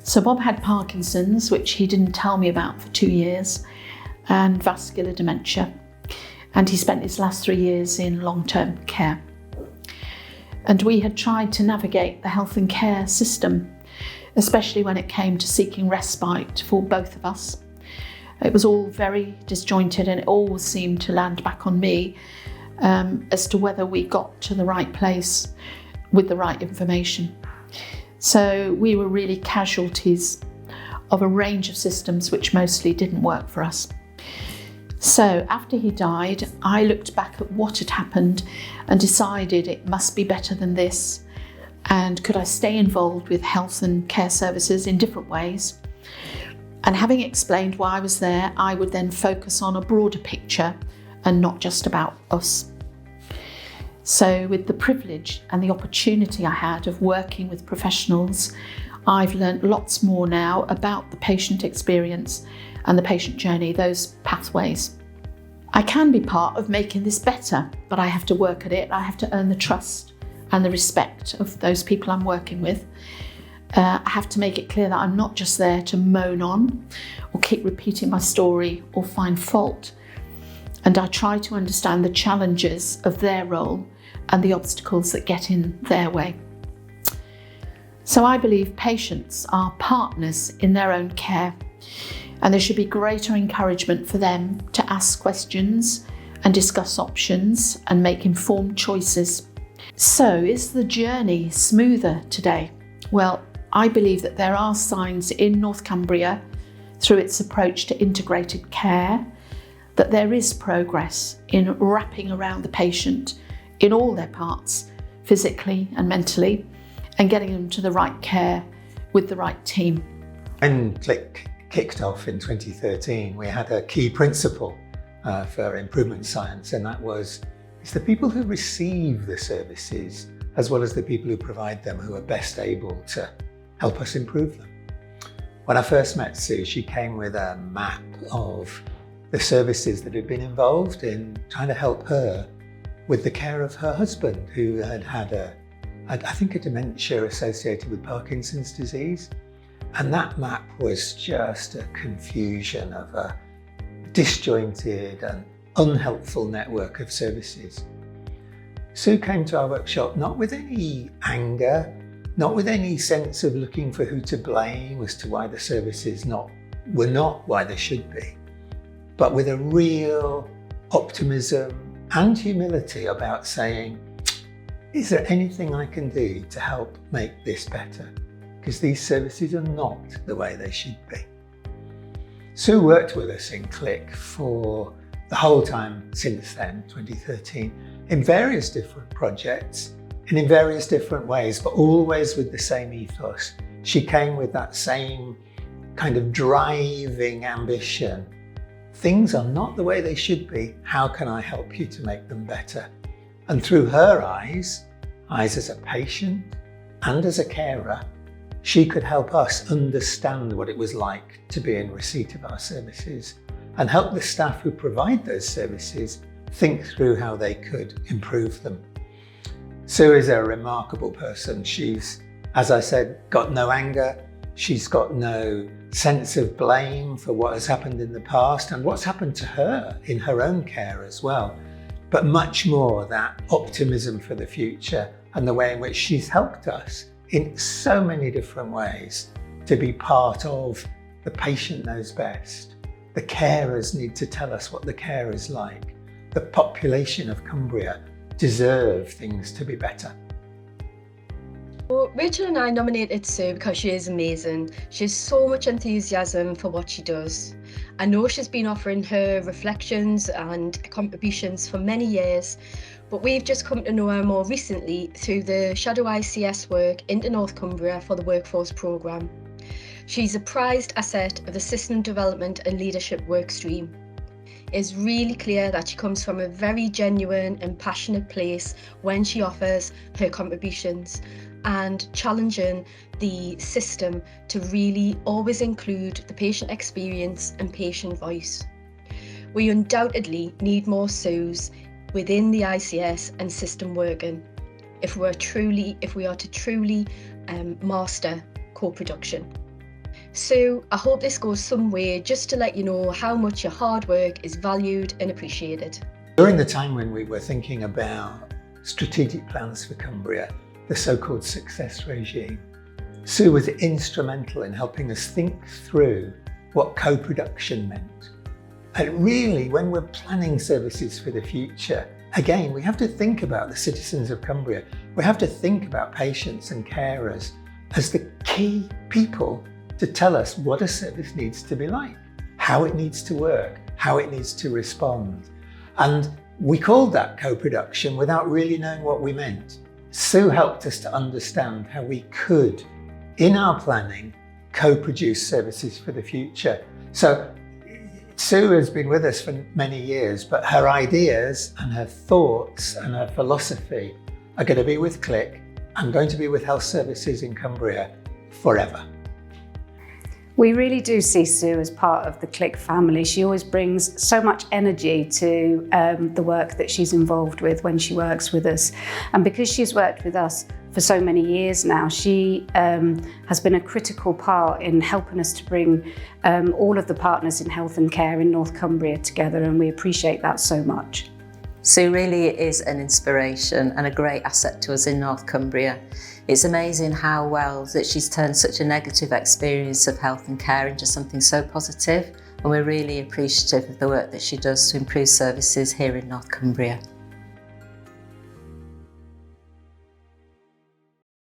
So Bob had Parkinson's, which he didn't tell me about for 2 years, and vascular dementia. And he spent his last 3 years in long-term care. And we had tried to navigate the health and care system, especially when it came to seeking respite for both of us. It was all very disjointed, and it always seemed to land back on me as to whether we got to the right place with the right information. So we were really casualties of a range of systems which mostly didn't work for us. So after he died, I looked back at what had happened and decided it must be better than this. And could I stay involved with health and care services in different ways? And having explained why I was there, I would then focus on a broader picture and not just about us. So with the privilege and the opportunity I had of working with professionals, I've learned lots more now about the patient experience and the patient journey, those pathways. I can be part of making this better, but I have to work at it. I have to earn the trust and the respect of those people I'm working with. I have to make it clear that I'm not just there to moan on or keep repeating my story or find fault. And I try to understand the challenges of their role and the obstacles that get in their way. So I believe patients are partners in their own care, and there should be greater encouragement for them to ask questions and discuss options and make informed choices. So is the journey smoother today? Well, I believe that there are signs in North Cumbria, through its approach to integrated care, that there is progress in wrapping around the patient in all their parts, physically and mentally, and getting them to the right care with the right team. When CLIC kicked off in 2013, we had a key principle for improvement science, and that was it's the people who receive the services as well as the people who provide them who are best able to help us improve them. When I first met Sue, she came with a map of the services that had been involved in trying to help her with the care of her husband, who had had I think a dementia associated with Parkinson's disease. And that map was just a confusion of a disjointed and unhelpful network of services. Sue came to our workshop not with any anger, not with any sense of looking for who to blame as to why the services were not why they should be, but with a real optimism and humility about saying, is there anything I can do to help make this better? Because these services are not the way they should be. Sue worked with us in CLIC for the whole time since then, 2013, in various different projects and in various different ways, but always with the same ethos. She came with that same kind of driving ambition. Things are not the way they should be. How can I help you to make them better? And through her eyes as a patient and as a carer, she could help us understand what it was like to be in receipt of our services and help the staff who provide those services think through how they could improve them. Sue is a remarkable person. She's, as I said, got no anger. She's got no sense of blame for what has happened in the past and what's happened to her in her own care as well. But much more that optimism for the future and the way in which she's helped us in so many different ways to be part of the patient knows best. The carers need to tell us what the care is like. The population of Cumbria deserve things to be better. Well, Rachel and I nominated Sue because she is amazing. She has so much enthusiasm for what she does. I know she's been offering her reflections and contributions for many years, but we've just come to know her more recently through the Shadow ICS work into North Cumbria for the Workforce Programme. She's a prized asset of the System Development and Leadership workstream. It's really clear that she comes from a very genuine and passionate place when she offers her contributions and challenging the system to really always include the patient experience and patient voice. We undoubtedly need more Sues within the ICS and system working if we are to truly master co-production. Sue, I hope this goes some way just to let you know how much your hard work is valued and appreciated. During the time when we were thinking about strategic plans for Cumbria, the so-called success regime, Sue was instrumental in helping us think through what co-production meant. And really, when we're planning services for the future, again, we have to think about the citizens of Cumbria. We have to think about patients and carers as the key people to tell us what a service needs to be like, how it needs to work, how it needs to respond. And we called that co-production without really knowing what we meant. Sue helped us to understand how we could, in our planning, co-produce services for the future. So Sue has been with us for many years, but her ideas and her thoughts and her philosophy are going to be with CLIC and going to be with health services in Cumbria forever. We really do see Sue as part of the CLIC family. She always brings so much energy to the work that she's involved with when she works with us. And because she's worked with us for so many years now, she has been a critical part in helping us to bring all of the partners in health and care in North Cumbria together, and we appreciate that so much. Sue really is an inspiration and a great asset to us in North Cumbria. It's amazing how well that she's turned such a negative experience of health and care into something so positive, and we're really appreciative of the work that she does to improve services here in North Cumbria.